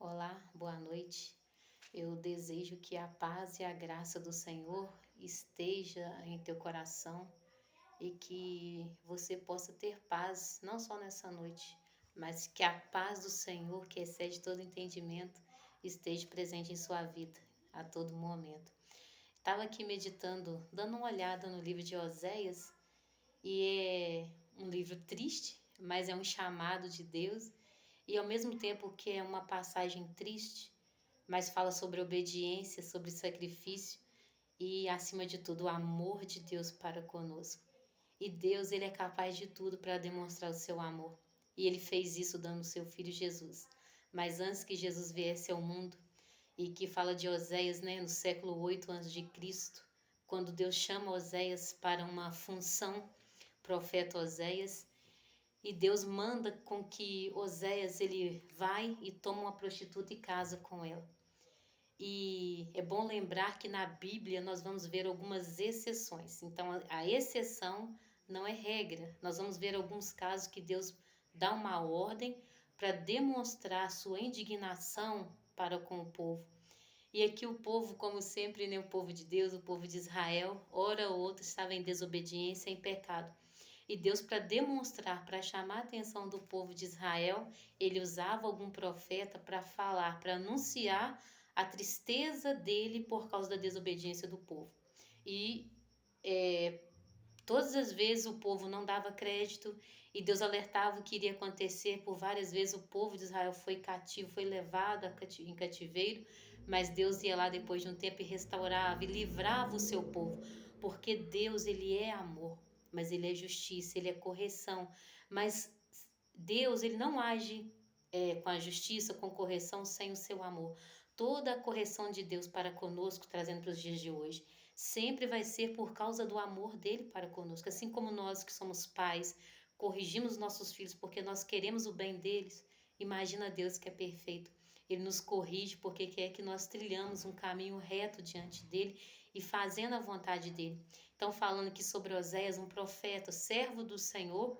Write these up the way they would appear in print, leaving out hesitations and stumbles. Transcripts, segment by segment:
Olá, boa noite. Eu desejo que a paz e a graça do Senhor esteja em teu coração e que você possa ter paz não só nessa noite, mas que a paz do Senhor, que excede todo entendimento, esteja presente em sua vida a todo momento. Estava aqui meditando, dando uma olhada no livro de Oséias, e é um livro triste, mas é um chamado de Deus, e ao mesmo tempo que é uma passagem triste, mas fala sobre obediência, sobre sacrifício e, acima de tudo, o amor de Deus para conosco. E Deus, ele é capaz de tudo para demonstrar o seu amor. E ele fez isso dando o seu filho Jesus. Mas antes que Jesus viesse ao mundo, e que fala de Oséias, né, no século 8 a.C., quando Deus chama Oséias para uma função, profeta Oséias, e Deus manda com que Oséias ele vai e toma uma prostituta e casa com ela. E é bom lembrar que na Bíblia nós vamos ver algumas exceções. Então, a exceção não é regra. Nós vamos ver alguns casos que Deus dá uma ordem para demonstrar sua indignação para com o povo. E aqui o povo, como sempre, né, o povo de Deus, o povo de Israel, hora ou outra estava em desobediência, em pecado. E Deus, para demonstrar, para chamar a atenção do povo de Israel, ele usava algum profeta para falar, para anunciar a tristeza dele por causa da desobediência do povo. E todas as vezes o povo não dava crédito e Deus alertava o que iria acontecer. Por várias vezes o povo de Israel foi cativo, foi levado em cativeiro, mas Deus ia lá depois de um tempo e restaurava e livrava o seu povo, porque Deus, ele é amor, mas ele é justiça, ele é correção. Mas Deus, ele não age com a justiça, com correção, sem o seu amor. Toda a correção de Deus para conosco, trazendo para os dias de hoje, sempre vai ser por causa do amor dele para conosco. Assim como nós que somos pais, corrigimos nossos filhos porque nós queremos o bem deles, imagina Deus que é perfeito. Ele nos corrige porque quer que nós trilhamos um caminho reto diante dele e fazendo a vontade dele. Então, falando aqui sobre Oséias, um profeta, servo do Senhor,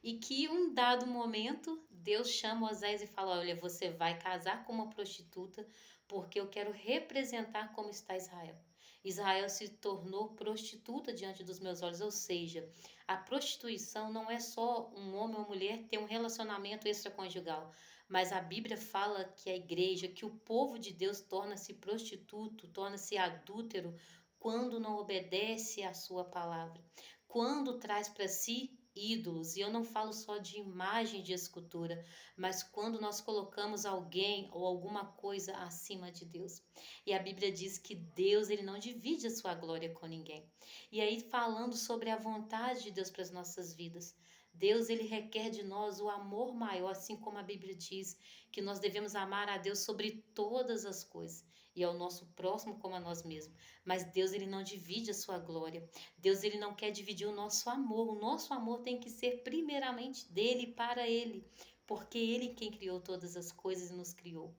e que um dado momento Deus chama Oséias e fala: olha, você vai casar com uma prostituta porque eu quero representar como está Israel. Israel se tornou prostituta diante dos meus olhos, ou seja, a prostituição não é só um homem ou mulher ter um relacionamento extraconjugal, mas a Bíblia fala que a igreja, que o povo de Deus torna-se prostituto, torna-se adúltero quando não obedece à sua palavra, quando traz para si ídolos. E eu não falo só de imagem de escultura, mas quando nós colocamos alguém ou alguma coisa acima de Deus. E a Bíblia diz que Deus, ele não divide a sua glória com ninguém. E aí, falando sobre a vontade de Deus para as nossas vidas, Deus, ele requer de nós o amor maior, assim como a Bíblia diz que nós devemos amar a Deus sobre todas as coisas e ao nosso próximo como a nós mesmos. Mas Deus, ele não divide a sua glória. Deus, ele não quer dividir o nosso amor. O nosso amor tem que ser primeiramente dele e para ele, porque ele quem criou todas as coisas e nos criou.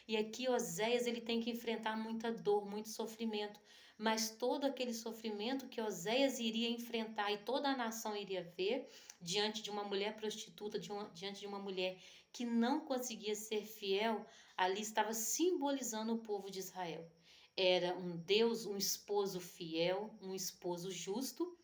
E aqui Oséias, ele tem que enfrentar muita dor, muito sofrimento, mas todo aquele sofrimento que Oséias iria enfrentar e toda a nação iria ver diante de uma mulher prostituta, diante de uma mulher que não conseguia ser fiel, ali estava simbolizando o povo de Israel. Era um Deus, um esposo fiel, um esposo justo,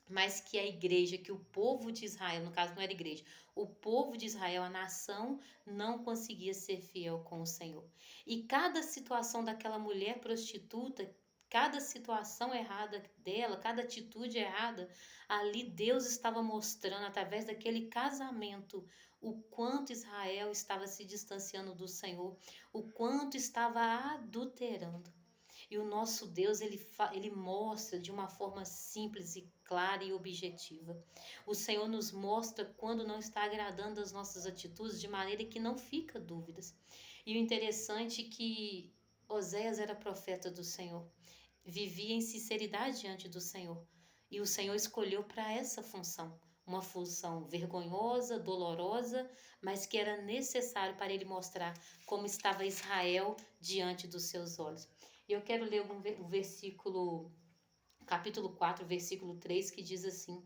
mas que a igreja, que o povo de Israel, no caso não era igreja, o povo de Israel, a nação, não conseguia ser fiel com o Senhor. E cada situação daquela mulher prostituta, cada situação errada dela, cada atitude errada, ali Deus estava mostrando, através daquele casamento, o quanto Israel estava se distanciando do Senhor, o quanto estava adulterando. E o nosso Deus, ele mostra de uma forma simples e clara e objetiva. O Senhor nos mostra quando não está agradando as nossas atitudes, de maneira que não fica dúvidas. E o interessante é que Oséias era profeta do Senhor, vivia em sinceridade diante do Senhor. E o Senhor escolheu para essa função, uma função vergonhosa, dolorosa, mas que era necessário para ele mostrar como estava Israel diante dos seus olhos. E eu quero ler o versículo, capítulo 4, versículo 3, que diz assim: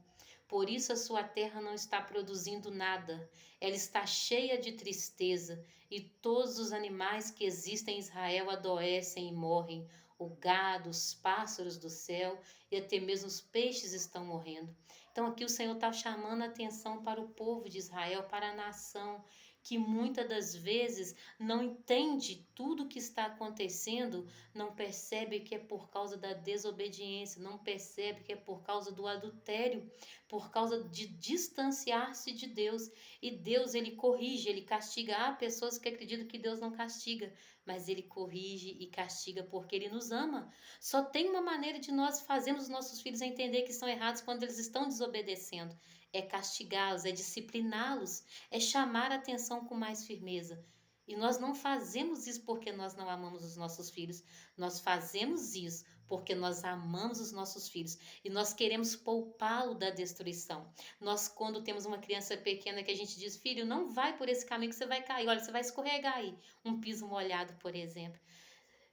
Por isso a sua terra não está produzindo nada, ela está cheia de tristeza, e todos os animais que existem em Israel adoecem e morrem. O gado, os pássaros do céu e até mesmo os peixes estão morrendo. Então aqui o Senhor está chamando a atenção para o povo de Israel, para a nação, que muitas das vezes não entende tudo o que está acontecendo, não percebe que é por causa da desobediência, não percebe que é por causa do adultério, por causa de distanciar-se de Deus. E Deus, ele corrige, ele castiga. Há pessoas que acreditam que Deus não castiga, mas ele corrige e castiga porque ele nos ama. Só tem uma maneira de nós fazermos os nossos filhos entender que estão errados quando eles estão desobedecendo. É castigá-los, é discipliná-los, é chamar a atenção com mais firmeza. E nós não fazemos isso porque nós não amamos os nossos filhos. Nós fazemos isso porque nós amamos os nossos filhos e nós queremos poupá-lo da destruição. Nós, quando temos uma criança pequena que a gente diz, filho, não vai por esse caminho que você vai cair, olha, você vai escorregar aí. Um piso molhado, por exemplo.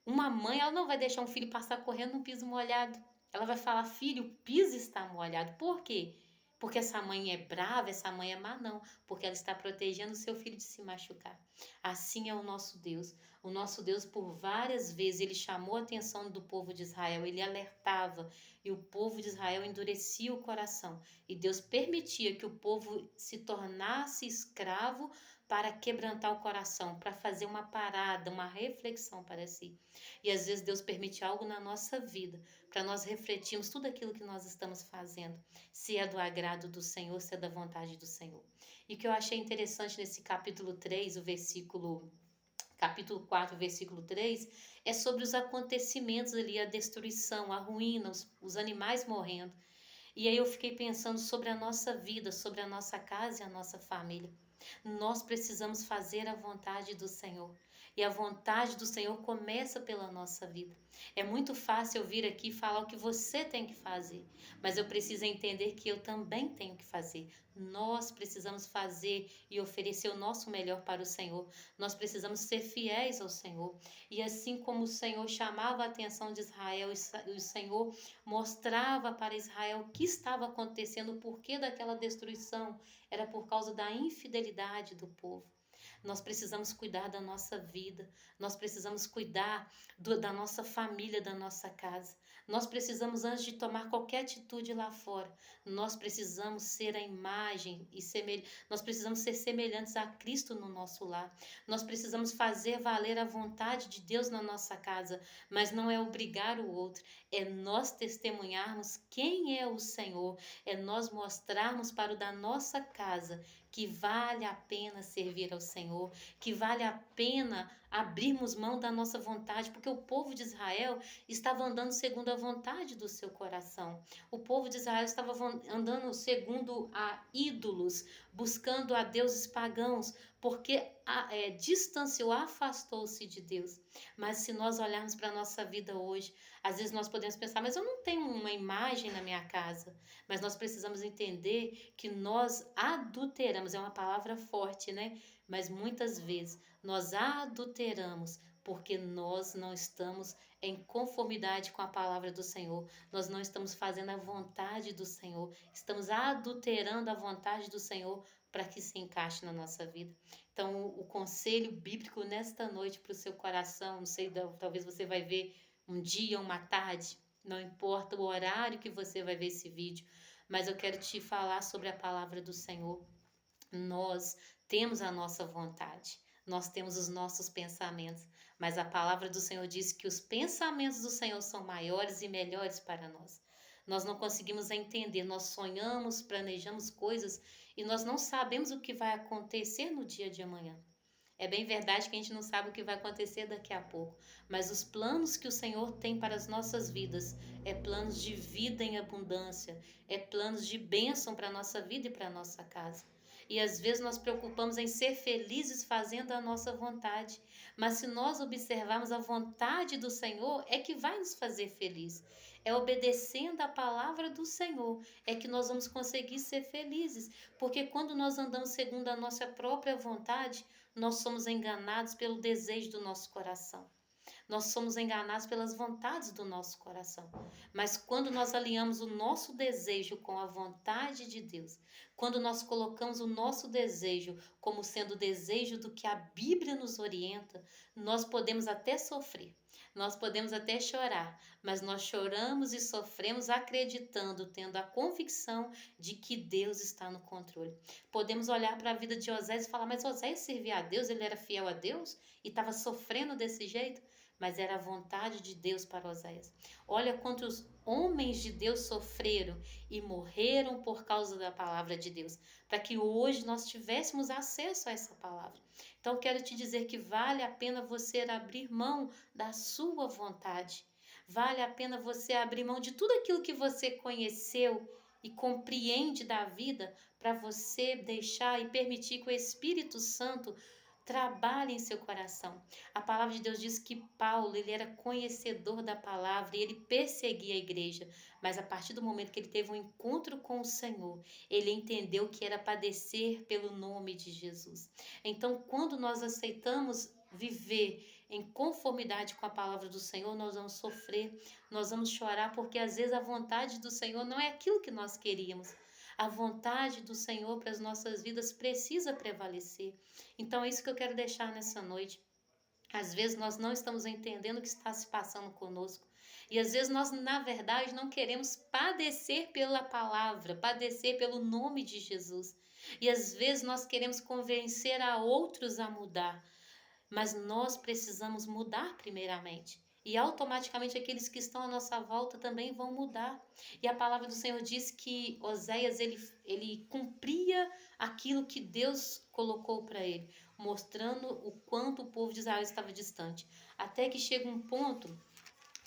Uma mãe, ela não vai deixar um filho passar correndo num piso molhado. Ela vai falar, filho, o piso está molhado. Por quê? Porque essa mãe é brava, essa mãe é má, não. Porque ela está protegendo o seu filho de se machucar. Assim é o nosso Deus. O nosso Deus, por várias vezes, ele chamou a atenção do povo de Israel, ele alertava, e o povo de Israel endurecia o coração. E Deus permitia que o povo se tornasse escravo para quebrantar o coração, para fazer uma parada, uma reflexão para si. E às vezes Deus permite algo na nossa vida, para nós refletirmos tudo aquilo que nós estamos fazendo, se é do agrado do Senhor, se é da vontade do Senhor. E o que eu achei interessante nesse capítulo 3, capítulo 4, versículo 3, é sobre os acontecimentos ali, a destruição, a ruína, os animais morrendo. E aí eu fiquei pensando sobre a nossa vida, sobre a nossa casa e a nossa família. Nós precisamos fazer a vontade do Senhor. E a vontade do Senhor começa pela nossa vida. É muito fácil eu vir aqui falar o que você tem que fazer, mas eu preciso entender que eu também tenho que fazer. Nós precisamos fazer e oferecer o nosso melhor para o Senhor. Nós precisamos ser fiéis ao Senhor. E assim como o Senhor chamava a atenção de Israel, e o Senhor mostrava para Israel o que estava acontecendo, o porquê daquela destruição, era por causa da infidelidade do povo. Nós precisamos cuidar da nossa vida, nós precisamos cuidar da nossa família, da nossa casa. Nós precisamos, antes de tomar qualquer atitude lá fora, nós precisamos ser a imagem e nós precisamos ser semelhantes a Cristo no nosso lar. Nós precisamos fazer valer a vontade de Deus na nossa casa, mas não é obrigar o outro, é nós testemunharmos quem é o Senhor, é nós mostrarmos para o da nossa casa que vale a pena servir ao Senhor, que vale a pena abrirmos mão da nossa vontade, porque o povo de Israel estava andando segundo a vontade do seu coração. O povo de Israel estava andando segundo a ídolos, buscando a deuses pagãos, porque distanciou, afastou-se de Deus. Mas se nós olharmos para a nossa vida hoje, às vezes nós podemos pensar, mas eu não tenho uma imagem na minha casa. Mas nós precisamos entender que nós adulteramos, é uma palavra forte, né? Mas muitas vezes nós adulteramos porque nós não estamos em conformidade com a palavra do Senhor, nós não estamos fazendo a vontade do Senhor, estamos adulterando a vontade do Senhor para que se encaixe na nossa vida. Então, o conselho bíblico nesta noite para o seu coração, não sei, talvez você vai ver um dia, uma tarde, não importa o horário que você vai ver esse vídeo, mas eu quero te falar sobre a palavra do Senhor. Nós temos a nossa vontade, nós temos os nossos pensamentos, mas a palavra do Senhor diz que os pensamentos do Senhor são maiores e melhores para nós. Nós não conseguimos entender, nós sonhamos, planejamos coisas e nós não sabemos o que vai acontecer no dia de amanhã. É bem verdade que a gente não sabe o que vai acontecer daqui a pouco, mas os planos que o Senhor tem para as nossas vidas é planos de vida em abundância, é planos de bênção para a nossa vida e para a nossa casa. E às vezes nós preocupamos em ser felizes fazendo a nossa vontade, mas se nós observarmos a vontade do Senhor, é que vai nos fazer feliz. É obedecendo a palavra do Senhor é que nós vamos conseguir ser felizes, porque quando nós andamos segundo a nossa própria vontade, nós somos enganados pelo desejo do nosso coração. Nós somos enganados pelas vontades do nosso coração. Mas quando nós alinhamos o nosso desejo com a vontade de Deus, quando nós colocamos o nosso desejo como sendo o desejo do que a Bíblia nos orienta, nós podemos até sofrer, nós podemos até chorar, mas nós choramos e sofremos acreditando, tendo a convicção de que Deus está no controle. Podemos olhar para a vida de Oséias e falar, mas Oséias servia a Deus, ele era fiel a Deus e estava sofrendo desse jeito? Mas era a vontade de Deus para Oséias. Olha quantos homens de Deus sofreram e morreram por causa da palavra de Deus, para que hoje nós tivéssemos acesso a essa palavra. Então eu quero te dizer que vale a pena você abrir mão da sua vontade. Vale a pena você abrir mão de tudo aquilo que você conheceu e compreende da vida, para você deixar e permitir que o Espírito Santo trabalhe em seu coração. A palavra de Deus diz que Paulo, ele era conhecedor da palavra e ele perseguia a igreja, mas a partir do momento que ele teve um encontro com o Senhor, ele entendeu que era padecer pelo nome de Jesus. Então, quando nós aceitamos viver em conformidade com a palavra do Senhor, nós vamos sofrer, nós vamos chorar, porque às vezes a vontade do Senhor não é aquilo que nós queríamos. A vontade do Senhor para as nossas vidas precisa prevalecer. Então é isso que eu quero deixar nessa noite. Às vezes nós não estamos entendendo o que está se passando conosco. E às vezes nós, na verdade, não queremos padecer pela palavra, padecer pelo nome de Jesus. E às vezes nós queremos convencer a outros a mudar. Mas nós precisamos mudar primeiramente. E automaticamente aqueles que estão à nossa volta também vão mudar. E a palavra do Senhor diz que Oséias, ele cumpria aquilo que Deus colocou para ele, mostrando o quanto o povo de Israel estava distante. Até que chega um ponto,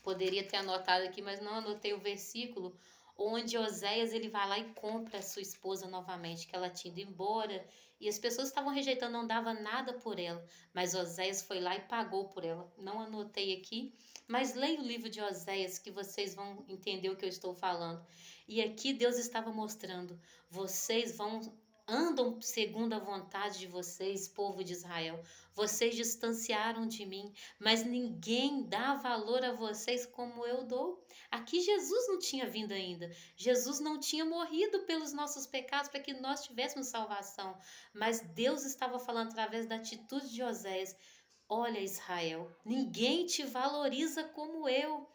poderia ter anotado aqui, mas não anotei o versículo, onde Oséias ele vai lá e compra a sua esposa novamente, que ela tinha ido embora, e as pessoas estavam rejeitando, não dava nada por ela, mas Oséias foi lá e pagou por ela. Não anotei aqui, mas leia o livro de Oséias que vocês vão entender o que eu estou falando. E aqui Deus estava mostrando, vocês andam segundo a vontade de vocês, povo de Israel. Vocês distanciaram de mim, mas ninguém dá valor a vocês como eu dou. Aqui Jesus não tinha vindo ainda. Jesus não tinha morrido pelos nossos pecados para que nós tivéssemos salvação. Mas Deus estava falando através da atitude de Oséias. Olha, Israel, ninguém te valoriza como eu.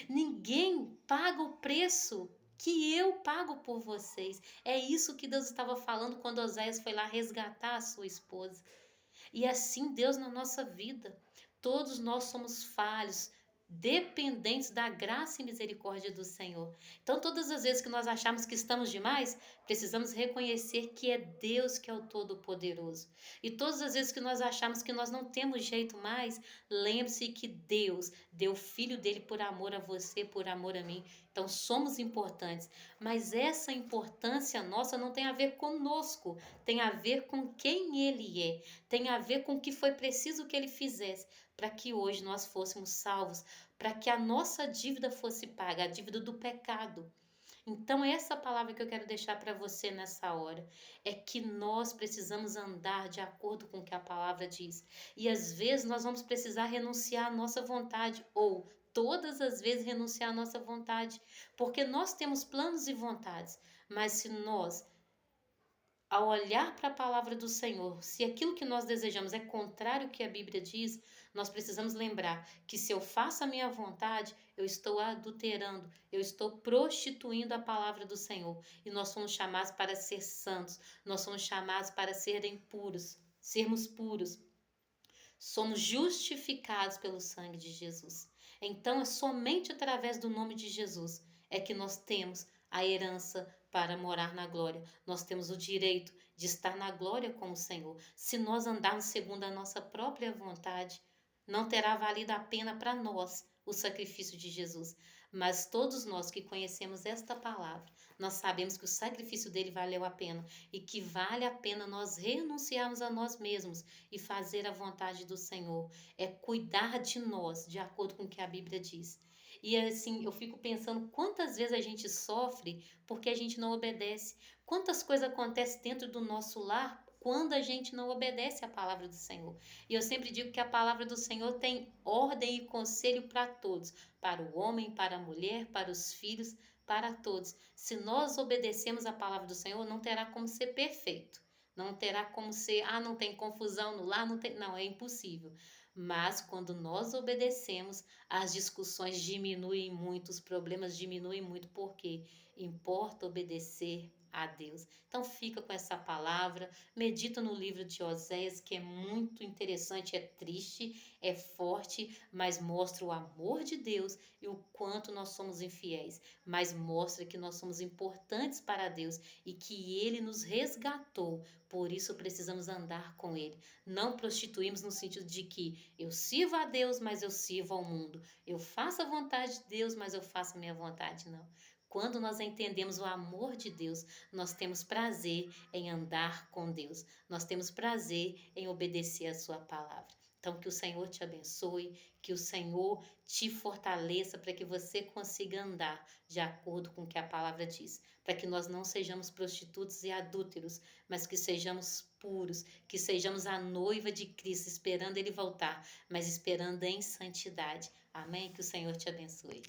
Ninguém paga o preço que eu pago por vocês. É isso que Deus estava falando quando Oséias foi lá resgatar a sua esposa. E assim Deus na nossa vida. Todos nós somos falhos, dependentes da graça e misericórdia do Senhor. Então, todas as vezes que nós achamos que estamos demais, precisamos reconhecer que é Deus que é o Todo-Poderoso. E todas as vezes que nós achamos que nós não temos jeito mais, lembre-se que Deus deu o Filho dele por amor a você, por amor a mim. Então, somos importantes. Mas essa importância nossa não tem a ver conosco, tem a ver com quem Ele é, tem a ver com o que foi preciso que Ele fizesse para que hoje nós fôssemos salvos, para que a nossa dívida fosse paga, a dívida do pecado. Então, essa palavra que eu quero deixar para você nessa hora é que nós precisamos andar de acordo com o que a palavra diz. E às vezes nós vamos precisar renunciar à nossa vontade, ou todas as vezes renunciar à nossa vontade, porque nós temos planos e vontades, mas se nós ao olhar para a palavra do Senhor, se aquilo que nós desejamos é contrário ao que a Bíblia diz, nós precisamos lembrar que se eu faço a minha vontade, eu estou adulterando, eu estou prostituindo a palavra do Senhor. E nós somos chamados para ser santos, nós somos chamados para sermos puros. Somos justificados pelo sangue de Jesus. Então é somente através do nome de Jesus é que nós temos a herança para morar na glória. Nós temos o direito de estar na glória com o Senhor. Se nós andarmos segundo a nossa própria vontade, não terá valido a pena para nós o sacrifício de Jesus. Mas todos nós que conhecemos esta palavra, nós sabemos que o sacrifício dele valeu a pena e que vale a pena nós renunciarmos a nós mesmos e fazer a vontade do Senhor. É cuidar de nós, de acordo com o que a Bíblia diz. E assim, eu fico pensando quantas vezes a gente sofre porque a gente não obedece. Quantas coisas acontecem dentro do nosso lar quando a gente não obedece à palavra do Senhor. E eu sempre digo que a palavra do Senhor tem ordem e conselho para todos, para o homem, para a mulher, para os filhos, para todos. Se nós obedecemos a palavra do Senhor, não terá como ser perfeito. Não terá como ser, não tem confusão no lar, não, é impossível. Mas quando nós obedecemos, as discussões diminuem muito, os problemas diminuem muito, porque importa obedecer a Deus. Então fica com essa palavra, medita no livro de Oséias, que é muito interessante, é triste, é forte, mas mostra o amor de Deus e o quanto nós somos infiéis, mas mostra que nós somos importantes para Deus e que Ele nos resgatou, por isso precisamos andar com Ele. Não prostituímos no sentido de que eu sirvo a Deus, mas eu sirvo ao mundo. Eu faço a vontade de Deus, mas eu faço a minha vontade, não. Quando nós entendemos o amor de Deus, nós temos prazer em andar com Deus. Nós temos prazer em obedecer a sua palavra. Então, que o Senhor te abençoe, que o Senhor te fortaleça para que você consiga andar de acordo com o que a palavra diz. Para que nós não sejamos prostitutos e adúlteros, mas que sejamos puros, que sejamos a noiva de Cristo, esperando Ele voltar, mas esperando em santidade. Amém? Que o Senhor te abençoe.